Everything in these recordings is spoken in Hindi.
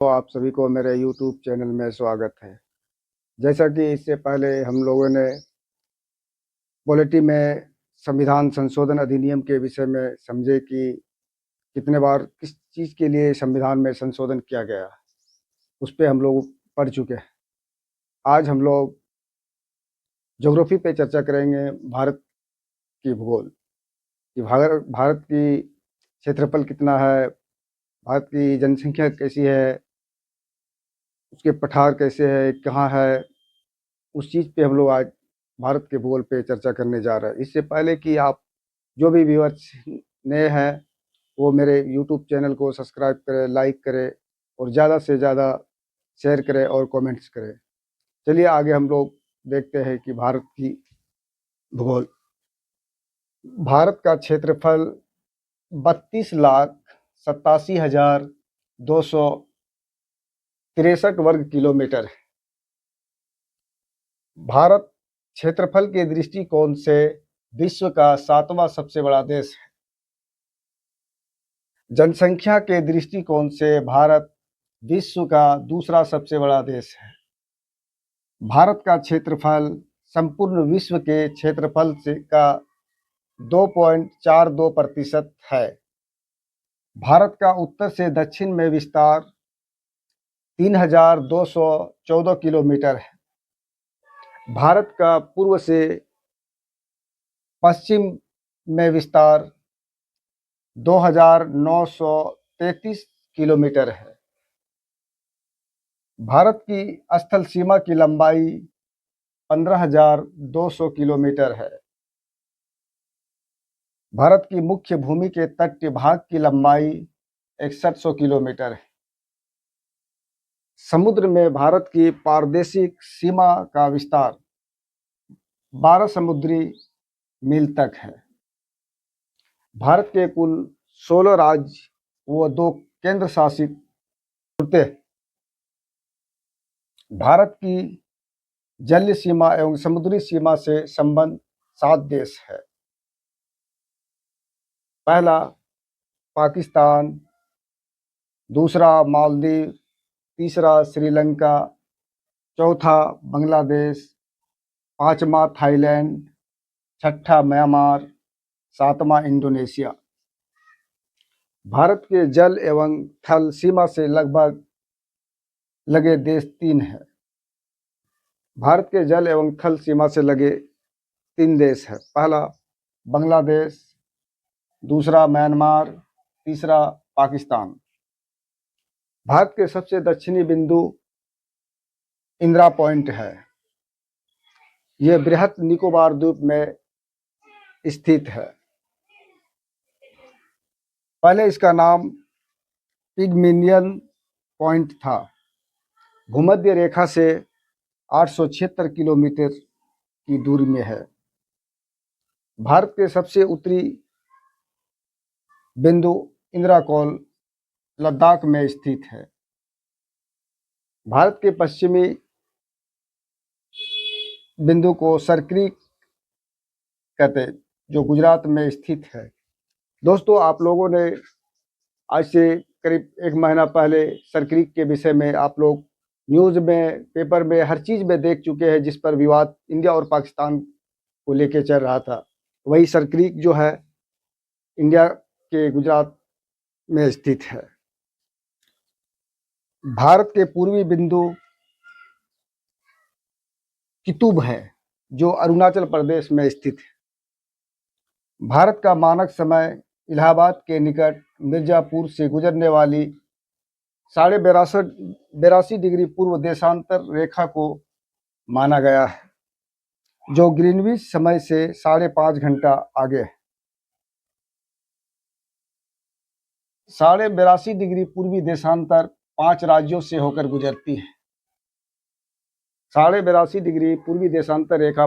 तो आप सभी को मेरे YouTube चैनल में स्वागत है। जैसा कि इससे पहले हम लोगों ने पॉलिटी में संविधान संशोधन अधिनियम के विषय में समझे कि कितने बार किस चीज़ के लिए संविधान में संशोधन किया गया, उस पे हम लोग पढ़ चुके हैं। आज हम लोग ज्योग्राफी पे चर्चा करेंगे, भारत की भूगोल कि भारत की क्षेत्रफल कितना है, भारत की जनसंख्या कैसी है, उसके पठार कैसे है, कहाँ है, उस चीज़ पे हम लोग आज भारत के भूगोल पे चर्चा करने जा रहे हैं। इससे पहले कि आप जो भी व्यूअर्स नए हैं वो मेरे यूट्यूब चैनल को सब्सक्राइब करें, लाइक करें और ज़्यादा से ज़्यादा शेयर करें और कमेंट्स करें। चलिए आगे हम लोग देखते हैं कि भारत की भूगोल। भारत का क्षेत्रफल 32,87,263 वर्ग किलोमीटर है। भारत क्षेत्रफल के दृष्टिकोण से विश्व का 7वां सबसे बड़ा देश है। जनसंख्या के दृष्टिकोण से भारत विश्व का दूसरा सबसे बड़ा देश है। भारत का क्षेत्रफल संपूर्ण विश्व के क्षेत्रफल से का 2.42% है। भारत का उत्तर से दक्षिण में विस्तार 3,214 किलोमीटर है। भारत का पूर्व से पश्चिम में विस्तार 2,933 किलोमीटर है। भारत की स्थल सीमा की लंबाई 15,200 किलोमीटर है। भारत की मुख्य भूमि के तटीय भाग की लंबाई 6100 किलोमीटर है। समुद्र में भारत की पारदेशिक सीमा का विस्तार 12 समुद्री मील तक है। भारत के कुल 16 राज्य व 2 केंद्र शासित प्रदेश। भारत की जलीय सीमा एवं समुद्री सीमा से संबंध 7 देश है। पहला पाकिस्तान, दूसरा मालदीव, तीसरा श्रीलंका, चौथा बांग्लादेश, पांचवा थाईलैंड, छठा म्यांमार, सातवां इंडोनेशिया। भारत के जल एवं थल सीमा से लगभग लगे देश 3 हैं। भारत के जल एवं थल सीमा से लगे 3 देश हैं। पहला बांग्लादेश, दूसरा म्यांमार, तीसरा पाकिस्तान। भारत के सबसे दक्षिणी बिंदु इंदिरा पॉइंट है। यह बृहद निकोबार द्वीप में स्थित है। पहले इसका नाम पिगमिलियन पॉइंट था। भूमध्य रेखा से 876 किलोमीटर की दूरी में है। भारत के सबसे उत्तरी बिंदु इंदिरा कॉल लद्दाख में स्थित है। भारत के पश्चिमी बिंदु को सरक्रीक कहते हैं, जो गुजरात में स्थित है। दोस्तों, आप लोगों ने आज से करीब 1 महीना पहले सरक्रीक के विषय में आप लोग न्यूज़ में, पेपर में, हर चीज़ में देख चुके हैं, जिस पर विवाद इंडिया और पाकिस्तान को लेके चल रहा था। वही सरक्रीक जो है इंडिया के गुजरात में स्थित है। भारत के पूर्वी बिंदु कितुब है, जो अरुणाचल प्रदेश में स्थित है। भारत का मानक समय इलाहाबाद के निकट मिर्जापुर से गुजरने वाली 82 डिग्री पूर्व देशांतर रेखा को माना गया है, जो ग्रीनविच समय से 5.5 घंटा आगे है। 82 डिग्री पूर्वी देशांतर 5 राज्यों से होकर गुजरती है। 82 डिग्री पूर्वी देशांतर रेखा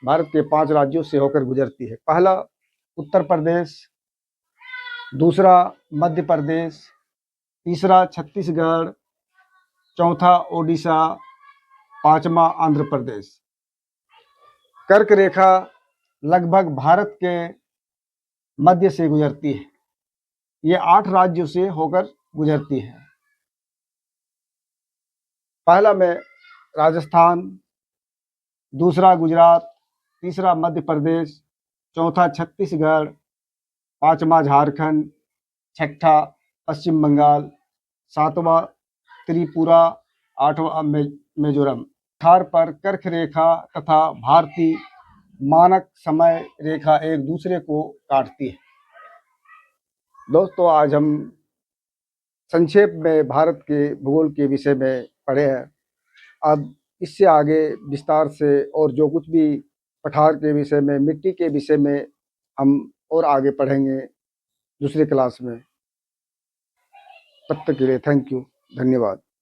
भारत के 5 राज्यों से होकर गुजरती है। पहला उत्तर प्रदेश, दूसरा मध्य प्रदेश, तीसरा छत्तीसगढ़, चौथा ओडिशा, पांचवा आंध्र प्रदेश। कर्क रेखा लगभग भारत के मध्य से गुजरती है। ये 8 राज्यों से होकर गुजरती है। पहला में राजस्थान, दूसरा गुजरात, तीसरा मध्य प्रदेश, चौथा छत्तीसगढ़, पांचवा झारखंड, छठा पश्चिम बंगाल, सातवां त्रिपुरा, आठवां मिजोरम। आधार पर कर्क रेखा तथा भारतीय मानक समय रेखा एक दूसरे को काटती है। दोस्तों, आज हम संक्षेप में भारत के भूगोल के विषय में पढ़े हैं। अब इससे आगे विस्तार से और जो कुछ भी पठार के विषय में, मिट्टी के विषय में हम और आगे पढ़ेंगे दूसरी क्लास में। तब तक के लिए थैंक यू, धन्यवाद।